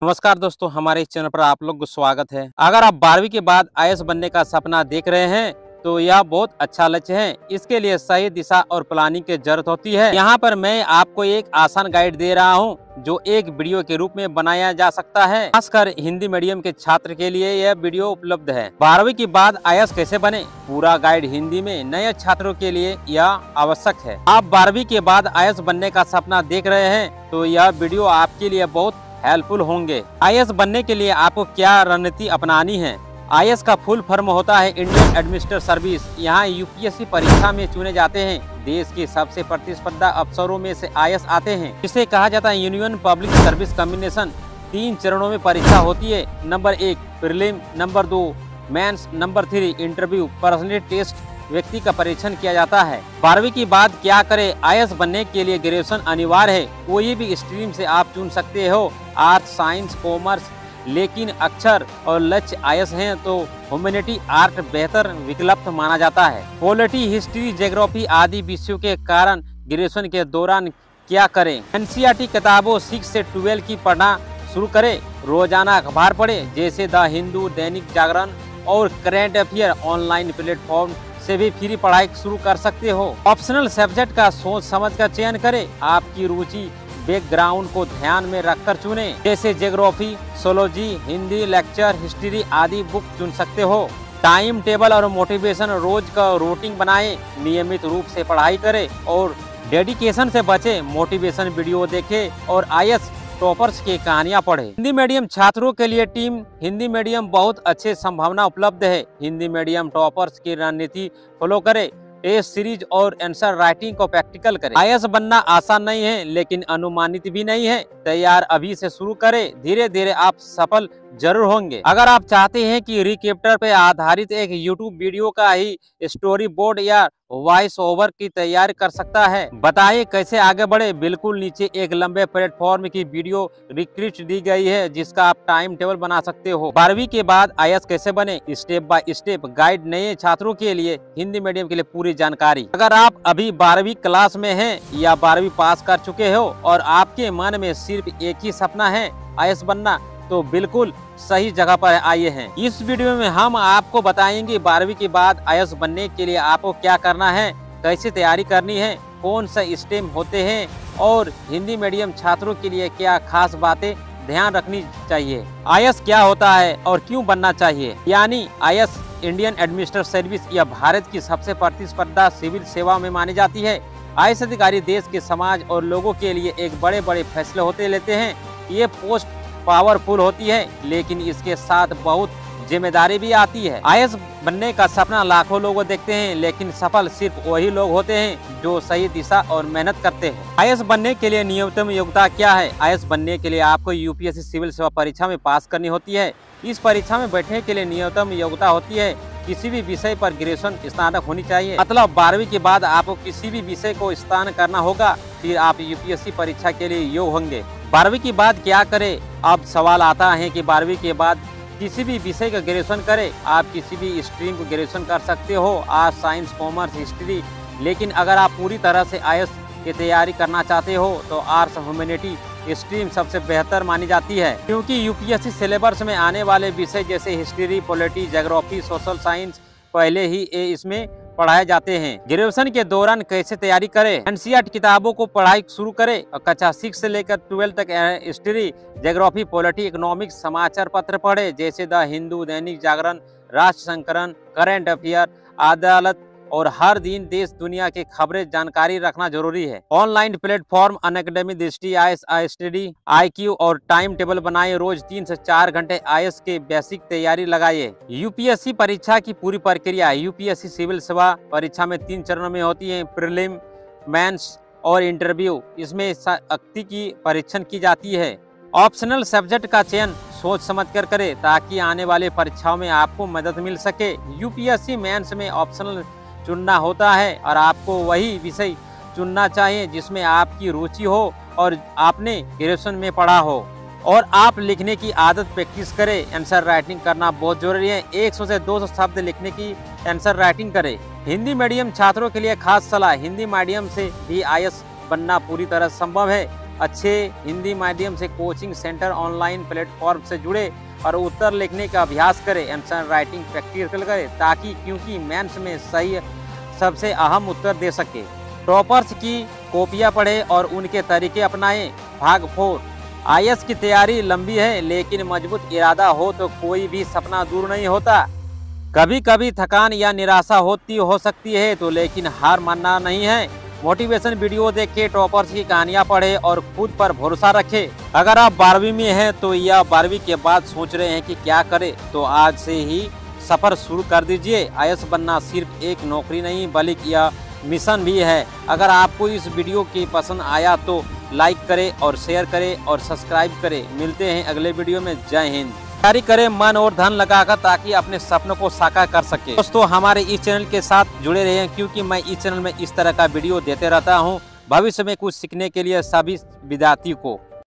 नमस्कार दोस्तों, हमारे इस चैनल पर आप लोग को स्वागत है। अगर आप 12वीं के बाद आईएएस बनने का सपना देख रहे हैं तो यह बहुत अच्छा लक्ष्य है। इसके लिए सही दिशा और प्लानिंग की जरूरत होती है। यहाँ पर मैं आपको एक आसान गाइड दे रहा हूँ जो एक वीडियो के रूप में बनाया जा सकता है। खासकर हिंदी मीडियम के छात्र के लिए यह वीडियो उपलब्ध है। 12वीं के बाद आईएएस कैसे बने, पूरा गाइड हिंदी में नए छात्रों के लिए यह आवश्यक है। आप 12वीं के बाद आईएएस बनने का सपना देख रहे हैं तो यह वीडियो आपके लिए बहुत हेल्पफुल होंगे। आईएएस बनने के लिए आपको क्या रणनीति अपनानी है। आईएएस का फुल फॉर्म होता है इंडियन एडमिनिस्ट्रेटिव सर्विस। यहाँ यूपीएससी परीक्षा में चुने जाते हैं। देश के सबसे प्रतिस्पर्धा अफसरों में से आईएएस आते हैं। इसे कहा जाता है यूनियन पब्लिक सर्विस कॉम्बिनेशन। 3 चरणों में परीक्षा होती है। Number 1 prelim, number 2 mains, number 3 interview. Personality test व्यक्ति का परीक्षण किया जाता है। 12वीं के बाद क्या करें। आईएएस बनने के लिए ग्रेजुएशन अनिवार्य है। कोई भी स्ट्रीम से आप चुन सकते हो, आर्ट्स, साइंस, कॉमर्स, लेकिन अक्षर और लक्ष्य आईएएस हैं तो ह्यूमैनिटी आर्ट बेहतर विकल्प माना जाता है। पॉलिटी, हिस्ट्री, ज्योग्राफी आदि विषयों के कारण ग्रेजुएशन के दौरान क्या करें। एनसीईआरटी किताबों 6 से 12 की पढ़ना शुरू करें। रोजाना अखबार पढ़े जैसे द हिंदू, दैनिक जागरण और करेंट अफेयर। ऑनलाइन प्लेटफॉर्म से भी फ्री पढ़ाई शुरू कर सकते हो। ऑप्शनल सब्जेक्ट का सोच समझ कर चयन करें। आपकी रुचि बैकग्राउंड को ध्यान में रखकर चुने जैसे ज्योग्राफी, सोलॉजी, हिंदी, लेक्चर, हिस्ट्री आदि बुक चुन सकते हो। टाइम टेबल और मोटिवेशन, रोज का रूटीन बनाएं। नियमित रूप से पढ़ाई करें और डेडिकेशन से बचे। मोटिवेशन वीडियो देखें और आईएएस टॉपर्स की कहानियां पढ़े। हिंदी मीडियम छात्रों के लिए टीम हिंदी मीडियम बहुत अच्छे संभावना उपलब्ध है। हिंदी मीडियम टॉपर्स की रणनीति फॉलो करें। टेस्ट सीरीज और आंसर राइटिंग को प्रैक्टिकल करें। आईएएस बनना आसान नहीं है लेकिन अनुमानित भी नहीं है। तैयार अभी से शुरू करें, धीरे धीरे आप सफल जरूर होंगे। अगर आप चाहते हैं कि रिकैप्चर पे आधारित एक यूट्यूब वीडियो का ही स्टोरी बोर्ड या वॉइस ओवर की तैयारी कर सकता है, बताइए कैसे आगे बढ़े। बिल्कुल नीचे एक लंबे प्लेटफॉर्म की वीडियो रिक्वेस्ट दी गई है जिसका आप टाइम टेबल बना सकते हो। 12वीं के बाद आईएएस कैसे बने, स्टेप बाय स्टेप गाइड नए छात्रों के लिए, हिंदी मीडियम के लिए पूरी जानकारी। अगर आप अभी 12वीं क्लास में हैं या 12वीं पास कर चुके हो और आपके मन में सिर्फ एक ही सपना है आईएएस बनना, तो बिल्कुल सही जगह पर आए हैं। इस वीडियो में हम आपको बताएंगे 12वीं के बाद आईएएस बनने के लिए आपको क्या करना है, कैसे तैयारी करनी है, कौन सा स्टेप होते हैं और हिंदी मीडियम छात्रों के लिए क्या खास बातें ध्यान रखनी चाहिए। आईएएस क्या होता है और क्यों बनना चाहिए। यानी आईएएस इंडियन एडमिनिस्ट्रेटिव सर्विस यह भारत की सबसे प्रतिस्पर्धा सिविल सेवा में मानी जाती है। आईएएस अधिकारी देश के समाज और लोगों के लिए एक बड़े बड़े फैसले लेते हैं। ये पोस्ट पावरफुल होती है लेकिन इसके साथ बहुत जिम्मेदारी भी आती है। आईएएस बनने का सपना लाखों लोग देखते हैं लेकिन सफल सिर्फ वही लोग होते हैं जो सही दिशा और मेहनत करते हैं। आईएएस बनने के लिए न्यूनतम योग्यता क्या है। आईएएस बनने के लिए आपको यूपीएससी सिविल सेवा परीक्षा में पास करनी होती है। इस परीक्षा में बैठने के लिए न्यूनतम योग्यता होती है किसी भी विषय पर ग्रेजुएशन स्नातक होनी चाहिए। मतलब 12वीं के बाद आपको किसी भी विषय को स्नातक करना होगा, फिर आप यूपीएससी परीक्षा के लिए योग्य होंगे। 12वीं के बाद क्या करें। अब सवाल आता है कि 12वीं के बाद किसी भी विषय का ग्रेजुएशन करें। आप किसी भी स्ट्रीम को ग्रेजुएशन कर सकते हो, आर्ट्स, साइंस, कॉमर्स, हिस्ट्री। लेकिन अगर आप पूरी तरह से आईएएस की तैयारी करना चाहते हो तो आर्ट्स, ह्यूमैनिटी स्ट्रीम सबसे बेहतर मानी जाती है क्योंकि यूपीएससी सिलेबस में आने वाले विषय जैसे history, polity, geography, social science पहले ही इसमें पढ़ाए जाते हैं। ग्रेजुएशन के दौरान कैसे तैयारी करें। एनसीईआरटी किताबों को पढ़ाई शुरू करें और कक्षा 6 से लेकर 12 तक हिस्ट्री, ज्योग्राफी, पॉलिटी, इकोनॉमिक्स, समाचार पत्र पढ़े जैसे द हिंदू, दैनिक जागरण, राष्ट्र संकरण, करेंट अफेयर, अदालत और हर दिन देश दुनिया की खबरें जानकारी रखना जरूरी है। ऑनलाइन प्लेटफॉर्म अनअकैडमी दृष्टि आईएएस स्टडी IQ और टाइम टेबल बनाए। रोज 3 से 4 घंटे आईएएस के बेसिक तैयारी लगाइए। यूपीएससी परीक्षा की पूरी प्रक्रिया। यूपीएससी सिविल सेवा परीक्षा में 3 चरणों में होती है, प्रीलिम, मेंस और इंटरव्यू। इसमें शक्ति की परीक्षण की जाती है। ऑप्शनल सब्जेक्ट का चयन सोच समझ कर करें ताकि आने वाले परीक्षाओं में आपको मदद मिल सके। यूपीएससी मेंस में ऑप्शनल चुनना होता है और आपको वही विषय चुनना चाहिए जिसमें आपकी रुचि हो और आपने ग्रेजुएशन में पढ़ा हो और आप लिखने की आदत प्रैक्टिस करें। आंसर राइटिंग करना बहुत जरूरी है। 100 से 200 शब्द लिखने की आंसर राइटिंग करें। हिंदी मीडियम छात्रों के लिए खास सलाह। हिंदी मीडियम से भी आईएएस बनना पूरी तरह संभव है। अच्छे हिंदी माध्यम से कोचिंग सेंटर ऑनलाइन प्लेटफॉर्म से जुड़े और उत्तर लिखने का अभ्यास करें, आंसर राइटिंग प्रैक्टिकल करें, ताकि क्योंकि मेंस में सही सबसे अहम उत्तर दे सके। टॉपर्स की कॉपियां पढ़ें और उनके तरीके अपनाएं। भाग 4। आईएएस की तैयारी लंबी है, लेकिन मजबूत इरादा हो तो कोई भी सपना दूर नहीं होता। कभी कभी थकान या निराशा हो सकती है, तो लेकिन हार मानना नहीं है। मोटिवेशन वीडियो देख के टॉपर्स की कहानियां पढ़े और खुद पर भरोसा रखें। अगर आप 12वीं में हैं तो या 12वीं के बाद सोच रहे हैं कि क्या करें, तो आज से ही सफर शुरू कर दीजिए। आईएएस बनना सिर्फ एक नौकरी नहीं, बल्कि यह मिशन भी है। अगर आपको इस वीडियो की पसंद आया तो लाइक करें और शेयर करें और सब्सक्राइब करें। मिलते हैं अगले वीडियो में। जय हिंद। तैयारी करें मन और धन लगाकर, ताकि अपने सपनों को साकार कर सके। दोस्तों, हमारे इस चैनल के साथ जुड़े रहें, क्योंकि मैं इस चैनल में इस तरह का वीडियो देते रहता हूं, भविष्य में कुछ सीखने के लिए सभी विद्यार्थी को।